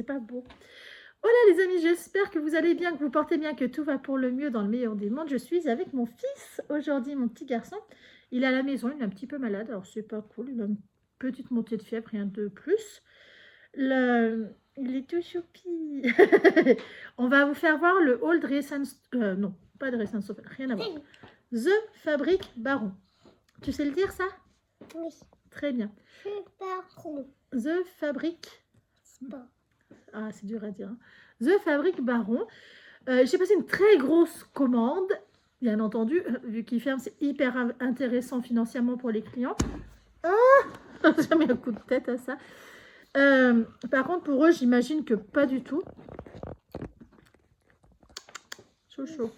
C'est pas beau. Voilà les amis, j'espère que vous allez bien, que vous portez bien, que tout va pour le mieux dans le meilleur des mondes. Je suis avec mon fils aujourd'hui, mon petit garçon. Il est à la maison, il est un petit peu malade, alors c'est pas cool. Il a une petite montée de fièvre, rien de plus. Il est tout choupi. On va vous faire voir le haul Dress non, pas Dress and Sofa, rien à voir. The Fabric Baron. Tu sais le dire ça? Oui. Très bien. Baron. The Fabric. Bon. Ah, c'est dur à dire. Hein. The Fabric Baron. J'ai passé une très grosse commande, bien entendu, vu qu'il ferme, c'est hyper intéressant financièrement pour les clients. Ah, j'ai mis un coup de tête à ça. Par contre, pour eux, j'imagine que pas du tout. Chaud, chaud.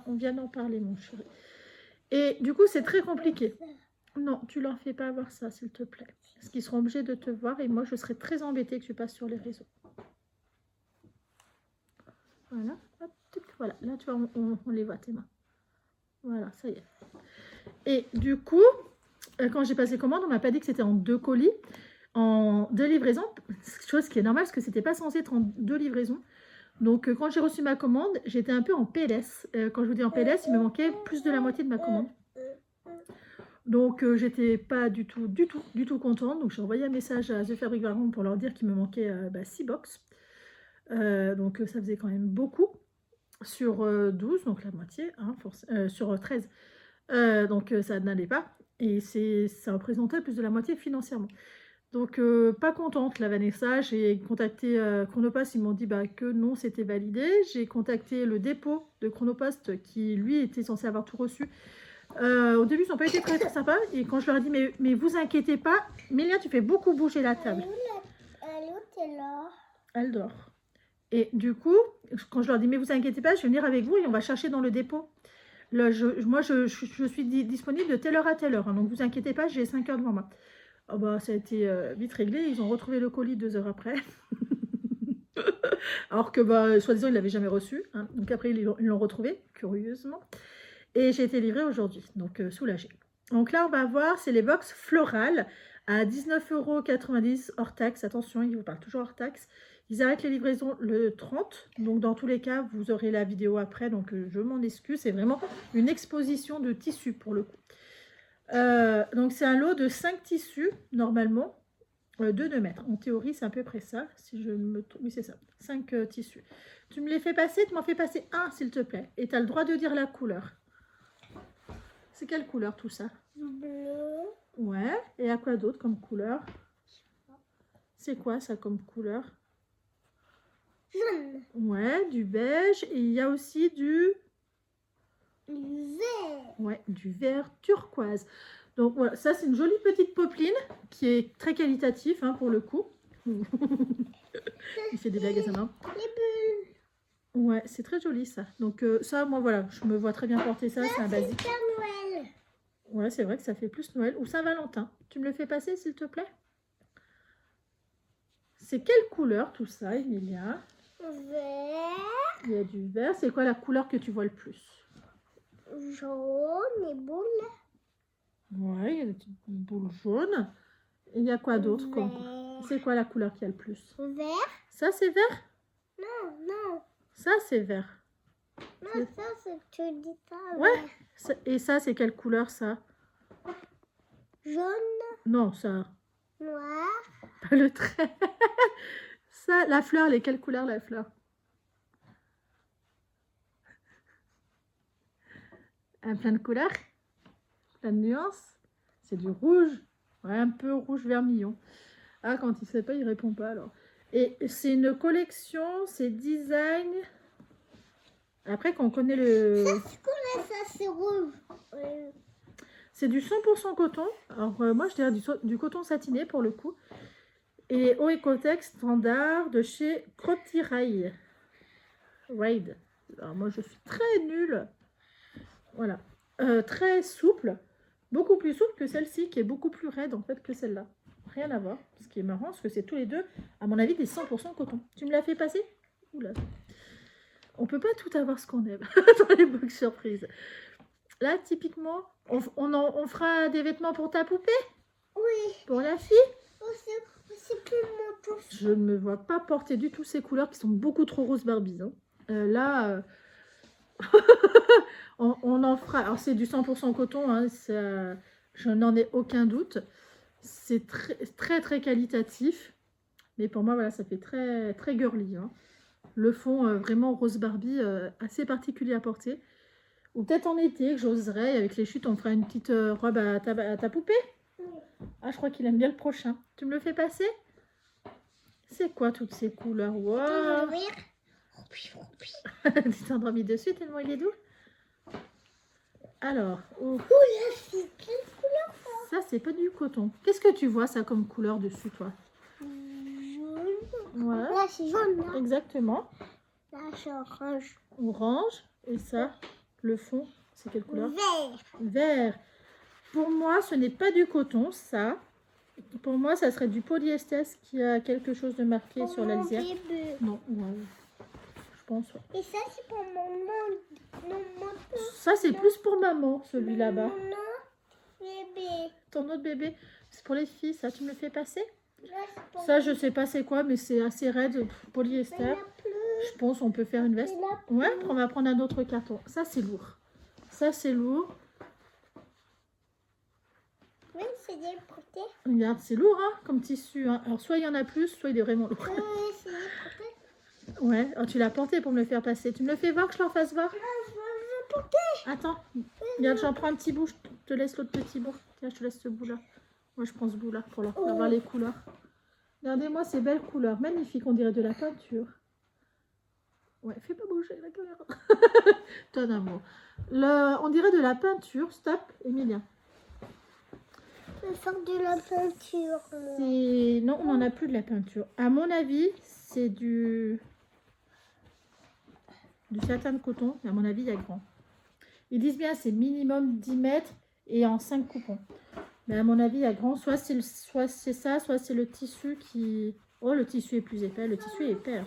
On vient d'en parler, mon chéri. Et du coup, c'est très compliqué. Non, tu leur fais pas avoir ça, s'il te plaît. Parce qu'ils seront obligés de te voir et moi, je serais très embêtée que tu passes sur les réseaux. Voilà. Hop, voilà. Là, tu vois, on les voit, tes mains. Voilà, ça y est. Et du coup, quand j'ai passé commande, on m'a pas dit que c'était en 2 colis, en 2 livraisons, chose qui est normale parce que c'était pas censé être en 2 livraisons. Donc, quand j'ai reçu ma commande, j'étais un peu en PLS. Quand je vous dis en PLS, il me manquait plus de la moitié de ma commande. Donc, j'étais pas du tout contente. Donc, j'ai envoyé un message à The Fabric Baron pour leur dire qu'il me manquait 6 box. Donc, ça faisait quand même beaucoup. Sur 12, donc la moitié, hein, sur 13. Donc, ça n'allait pas. Et ça représentait plus de la moitié financièrement. Donc, pas contente, la Vanessa. J'ai contacté Chronopost, ils m'ont dit que non, c'était validé. J'ai contacté le dépôt de Chronopost qui, lui, était censé avoir tout reçu. Au début, ils n'ont pas été très, très sympas. Et quand je leur ai dit, mais vous inquiétez pas, Mélia, tu fais beaucoup bouger la table. Elle dort. Et du coup, quand je leur dis, mais vous inquiétez pas, je vais venir avec vous et on va chercher dans le dépôt. Là, moi, je suis disponible de telle heure à telle heure. Hein, donc, vous inquiétez pas, j'ai 5 heures devant moi. Oh bah, ça a été vite réglé. Ils ont retrouvé le colis 2 heures après. Alors que, soi-disant, ils ne l'avaient jamais reçu. Hein. Donc, après, ils l'ont retrouvé, curieusement. Et j'ai été livrée aujourd'hui. Donc, soulagée. Donc là, on va voir, c'est les box florales à 19,90 € hors taxe. Attention, ils vous parlent toujours hors taxe. Ils arrêtent les livraisons le 30. Donc, dans tous les cas, vous aurez la vidéo après. Donc, je m'en excuse. C'est vraiment une exposition de tissus pour le coup. Donc, c'est un lot de 5 tissus, normalement, de 2 mètres. En théorie, c'est à peu près ça. Si je me trompe, oui, c'est ça. 5 tissus. Tu me les fais passer. Tu m'en fais passer un, s'il te plaît. Et tu as le droit de dire la couleur. C'est quelle couleur, tout ça? Bleu. Ouais. Et à quoi d'autre comme couleur? C'est quoi ça comme couleur? Jaune. Ouais, du beige. Et il y a aussi du... Vert. Ouais, du vert turquoise. Donc voilà, ça c'est une jolie petite popeline qui est très qualitatif hein, pour le coup. Il fait des blagues à sa main. Les bulles. Ouais, c'est très joli ça. Donc ça, moi voilà, je me vois très bien porter ça, c'est un basique. Père Noël. Ouais, c'est vrai que ça fait plus Noël ou Saint-Valentin. Tu me le fais passer s'il te plaît? C'est quelle couleur tout ça, Emilia? Vert. Il y a du vert. C'est quoi la couleur que tu vois le plus? Jaune et boule. Ouais, il y a des petites boules jaunes. Et il y a quoi d'autre comme... C'est quoi la couleur qui a le plus? Vert. Ça, c'est vert? Non, non. Ça, c'est vert. Non, ça, c'est tu dis ça. Ouais. Et ça, c'est quelle couleur, ça? Jaune. Non, ça... Noir. Pas le trait. Ça, la fleur, elle est quelle couleur, la fleur? Plein de couleurs, plein de nuances. C'est du rouge. Ouais, un peu rouge vermillon. Ah, quand il sait pas, il répond pas, alors. Et c'est une collection, c'est design... Après, quand on connaît le... Ça, c'est rouge. C'est du 100% coton. Alors, moi, je dirais du coton satiné, pour le coup. Et Eau Ecotex standard de chez Crotty Raid. Alors, moi, je suis très nulle. Voilà. Très souple. Beaucoup plus souple que celle-ci, qui est beaucoup plus raide, en fait, que celle-là. Rien à voir. Ce qui est marrant, parce que c'est tous les deux, à mon avis, des 100% coton. Tu me l'as fait passer? Oula. On peut pas tout avoir ce qu'on aime dans les box surprises. Là, typiquement, on fera des vêtements pour ta poupée? Oui. Pour la fille? Aussi c'est plus mon tour. Je ne me vois pas porter du tout ces couleurs qui sont beaucoup trop rose Barbie. Hein. Là, on en fera. Alors, c'est du 100% coton, hein, je n'en ai aucun doute. C'est très, très, très qualitatif. Mais pour moi, voilà, ça fait très, très girly. Hein. Le fond, vraiment rose Barbie, assez particulier à porter. Ou peut-être en été, que j'oserais. Avec les chutes, on fera une petite robe à ta poupée. Ah, je crois qu'il aime bien le prochain. Tu me le fais passer? C'est quoi toutes ces couleurs? Wow. Tu t'es endormi dessus tellement il est doux. Alors, oh, ça c'est pas du coton. Qu'est-ce que tu vois ça comme couleur dessus toi? Jaune. Ouais, Là, c'est jaune. Là, exactement. là c'est orange. Orange. Et ça, le fond, c'est quelle couleur? Vert. Vert. Pour moi, ce n'est pas du coton, ça. Pour moi, ça serait du polyester qui a quelque chose de marqué sur la lisière. Bébé. Non, ouais. Je pense. Ouais. Et ça, c'est pour mon Ça, c'est plus pour maman, celui là-bas. bébé. Ton autre bébé, c'est pour les filles, ça, tu me le fais passer? Là, c'est pour Ça, je sais pas c'est quoi, mais c'est assez raide, polyester. Je pense on peut faire une veste. Ouais, on va prendre un autre carton. Ça, c'est lourd. Ça, c'est lourd. Oui, c'est déporté. Regarde, c'est lourd, hein, comme tissu. Hein. Alors, soit il y en a plus, soit il est vraiment lourd. Oui, c'est déporté. Ouais, oh, tu l'as porté pour me le faire passer. Tu me le fais voir, que je l'en fasse voir? Non, je veux le porter. Attends, regarde, j'en prends un petit bout. Je te laisse l'autre petit bout. Tiens, je te laisse ce bout-là. Moi, je prends ce bout-là pour leur faire voir les couleurs. Regardez-moi ces belles couleurs. Magnifiques, on dirait de la peinture. Ouais, fais pas bouger la caméra. Ton amour. On dirait de la peinture. Stop, Emilia. Je vais faire de la peinture. Non, on n'en a plus de la peinture. À mon avis, c'est du satin de coton. Mais à mon avis, il y a grand. Ils disent bien c'est minimum 10 mètres et en 5 coupons. Mais à mon avis, il y a grand. Soit c'est ça, soit c'est le tissu qui... Oh, le tissu est plus épais. Le tissu est épais.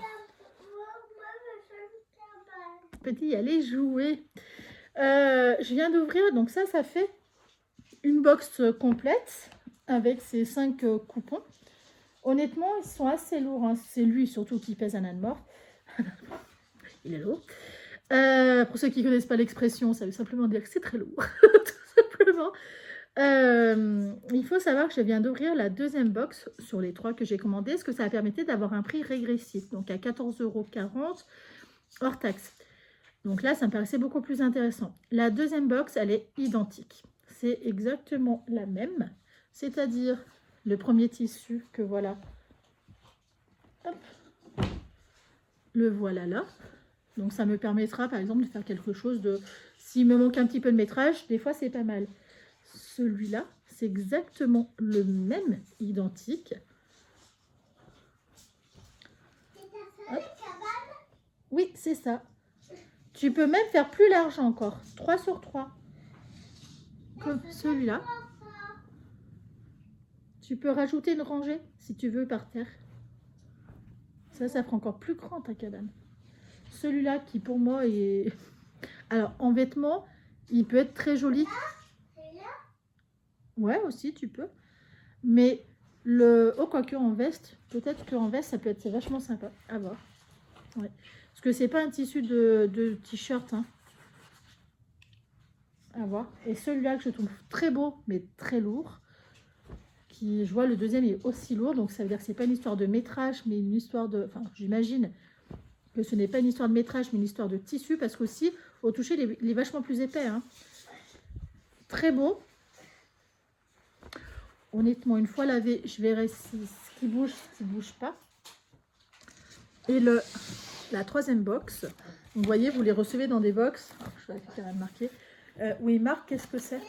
Petit, allez jouer. Je viens d'ouvrir. Donc ça fait une box complète avec ces 5 coupons. Honnêtement, ils sont assez lourds. Hein. C'est lui surtout qui pèse un âne mort. Il est lourd. Pour ceux qui ne connaissent pas l'expression, ça veut simplement dire que c'est très lourd. Tout simplement. Il faut savoir que je viens d'ouvrir la deuxième box sur les 3 que j'ai commandées, ce que ça a permis d'avoir un prix régressif, donc à 14,40 € hors taxe. Donc là, ça me paraissait beaucoup plus intéressant. La deuxième box, elle est identique. C'est exactement la même, c'est-à-dire le premier tissu que voilà. Hop. Le voilà là. Donc ça me permettra par exemple de faire quelque chose de... S'il me manque un petit peu de métrage, des fois c'est pas mal. Celui-là, c'est exactement le même, identique. Hop. Oui, c'est ça. Tu peux même faire plus large encore. 3 sur 3. Comme celui-là. Tu peux rajouter une rangée si tu veux par terre. Ça fera encore plus grand ta cabane. Celui-là qui pour moi est... Alors en vêtements, il peut être très joli. Ouais aussi tu peux. Mais oh quoique en veste, peut-être qu'en veste ça peut être vachement sympa à voir. Ouais. Parce que c'est pas un tissu de t-shirt. Hein. À voir. Et celui-là que je trouve très beau mais très lourd. Je vois le deuxième est aussi lourd. Donc ça veut dire que c'est pas une histoire de métrage mais une histoire de... Enfin j'imagine que ce n'est pas une histoire de métrage mais une histoire de tissu. Parce qu'aussi au toucher il est vachement plus épais. Hein. Très beau. Honnêtement, une fois lavé, je verrai ce qui bouge, ce qui ne bouge pas. Et la troisième box, vous voyez, vous les recevez dans des box. Je vais quand même marquer. Où il marque, qu'est-ce que c'est?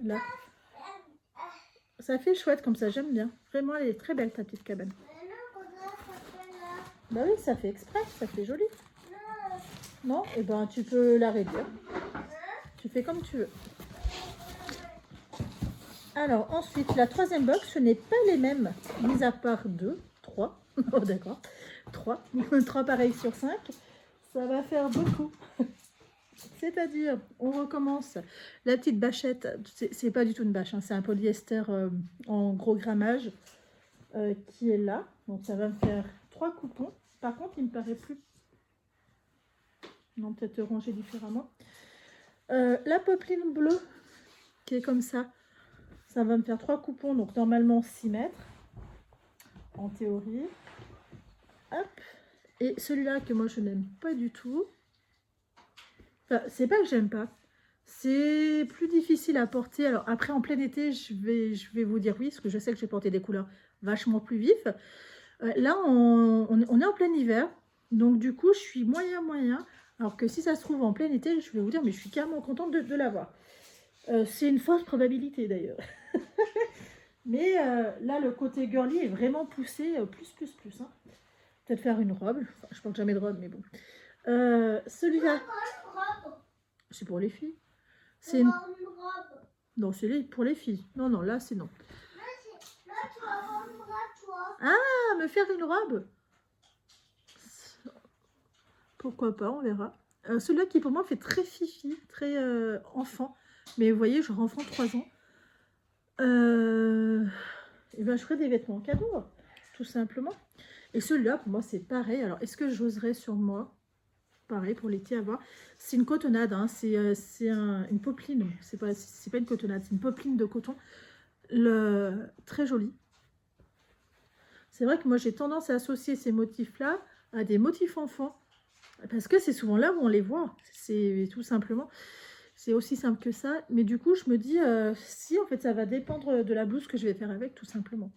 Là. Ça fait chouette comme ça, j'aime bien. Vraiment, elle est très belle ta petite cabane. Bah oui, ça fait exprès, ça fait joli. Non? Eh ben, tu peux la réduire. Tu fais comme tu veux. Alors, ensuite, la troisième box, ce n'est pas les mêmes, mis à part 3. Oh, d'accord. 3 pareils sur 5. Ça va faire beaucoup. C'est-à-dire, on recommence. La petite bâchette, c'est pas du tout une bâche, hein, c'est un polyester en gros grammage. qui est là. Donc ça va me faire 3 coupons. Par contre, il me paraît plus... Non, peut-être ranger différemment. La popeline bleue, qui est comme ça, ça va me faire 3 coupons. Donc normalement 6 mètres, en théorie. Hop. Et celui-là que moi je n'aime pas du tout. Enfin, c'est pas que j'aime pas. C'est plus difficile à porter. Alors après, en plein été, je vais vous dire oui, parce que je sais que j'ai porté des couleurs vachement plus vives. Là, on est en plein hiver. Donc du coup, je suis moyen. Alors que si ça se trouve en plein été, je vais vous dire, mais je suis carrément contente de l'avoir. C'est une fausse probabilité d'ailleurs. Mais là, le côté girly est vraiment poussé plus. Hein. Peut-être faire une robe. Enfin, je porte jamais de robe, mais bon. Celui-là, c'est pour les filles. C'est une robe. Non, c'est pour les filles. Non, là, c'est non. Là, tu vas avoir une robe, toi. Ah, me faire une robe. Pourquoi pas, on verra. Celui-là qui, pour moi, fait très fifi, très enfant. Mais vous voyez, genre enfant 3 ans. Et ben, je ferai des vêtements cadeaux, tout simplement. Et celui-là, pour moi, c'est pareil. Alors, est-ce que j'oserais sur moi? Pareil, pour l'été, à voir. C'est une cotonnade, hein. C'est une popeline. C'est pas une cotonnade, c'est une popeline de coton. Très jolie. C'est vrai que moi, j'ai tendance à associer ces motifs-là à des motifs enfants. Parce que c'est souvent là où on les voit. C'est tout simplement... C'est aussi simple que ça. Mais du coup, je me dis, si, en fait, ça va dépendre de la blouse que je vais faire avec, tout simplement.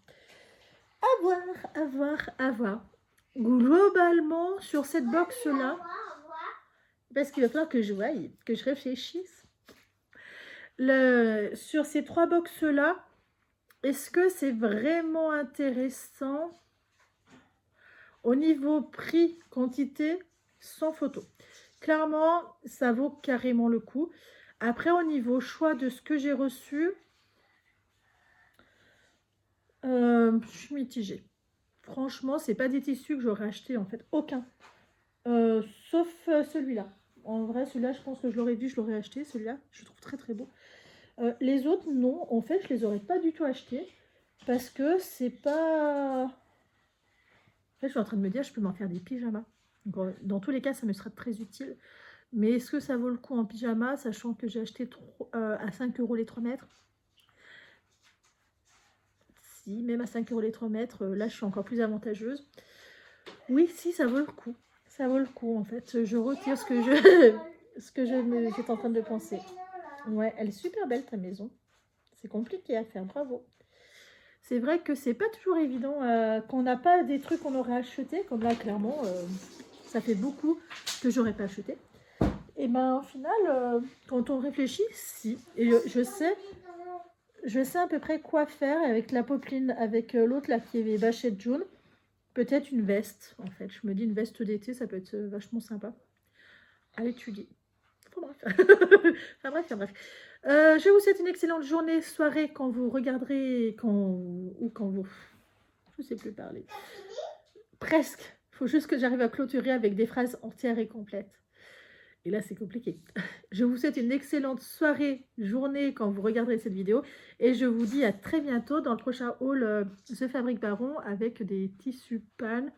À voir. Globalement, sur cette box-là, parce qu'il va falloir que je voie, que je réfléchisse. Sur ces 3 box-là, est-ce que c'est vraiment intéressant au niveau prix, quantité, sans photo? Clairement, ça vaut carrément le coup. Après, au niveau choix de ce que j'ai reçu, je suis mitigée. Franchement, c'est pas des tissus que j'aurais acheté, en fait, aucun. Sauf celui-là. En vrai, celui-là, je pense que je l'aurais vu, je l'aurais acheté. Celui-là, je le trouve très beau. Les autres, non. En fait, je les aurais pas du tout achetés. Parce que c'est pas... En fait, je suis en train de me dire, je peux m'en faire des pyjamas. Donc, dans tous les cas, ça me sera très utile. Mais est-ce que ça vaut le coup en pyjama, sachant que j'ai acheté à 5 € les 3 mètres? Si, même à 5 € les 3 mètres, là, je suis encore plus avantageuse. Oui, si, ça vaut le coup. Ça vaut le coup, en fait. Je retire ce que j'étais en train de penser. Ouais, elle est super belle, ta maison. C'est compliqué à faire, bravo. C'est vrai que c'est pas toujours évident qu'on n'a pas des trucs qu'on aurait achetés. Comme là, clairement, ça fait beaucoup que j'aurais pas acheté. Et ben au final, quand on réfléchit, si. Et je sais à peu près quoi faire avec la popeline, avec l'autre là qui est Vachette jaune. Peut-être une veste, en fait. Je me dis une veste d'été, ça peut être vachement sympa à étudier. Enfin bref. Je vous souhaite une excellente journée, soirée quand vous regarderez, quand vous... Je ne sais plus parler. Presque. Il faut juste que j'arrive à clôturer avec des phrases entières et complètes. Et là, c'est compliqué. Je vous souhaite une excellente soirée, journée quand vous regarderez cette vidéo. Et je vous dis à très bientôt dans le prochain haul The Fabric Baron avec des tissus pannes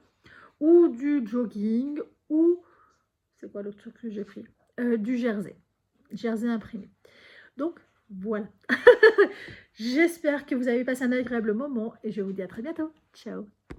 ou du jogging ou... C'est quoi l'autre truc que j'ai pris? Du jersey. Jersey imprimé. Donc, voilà. J'espère que vous avez passé un agréable moment et je vous dis à très bientôt. Ciao.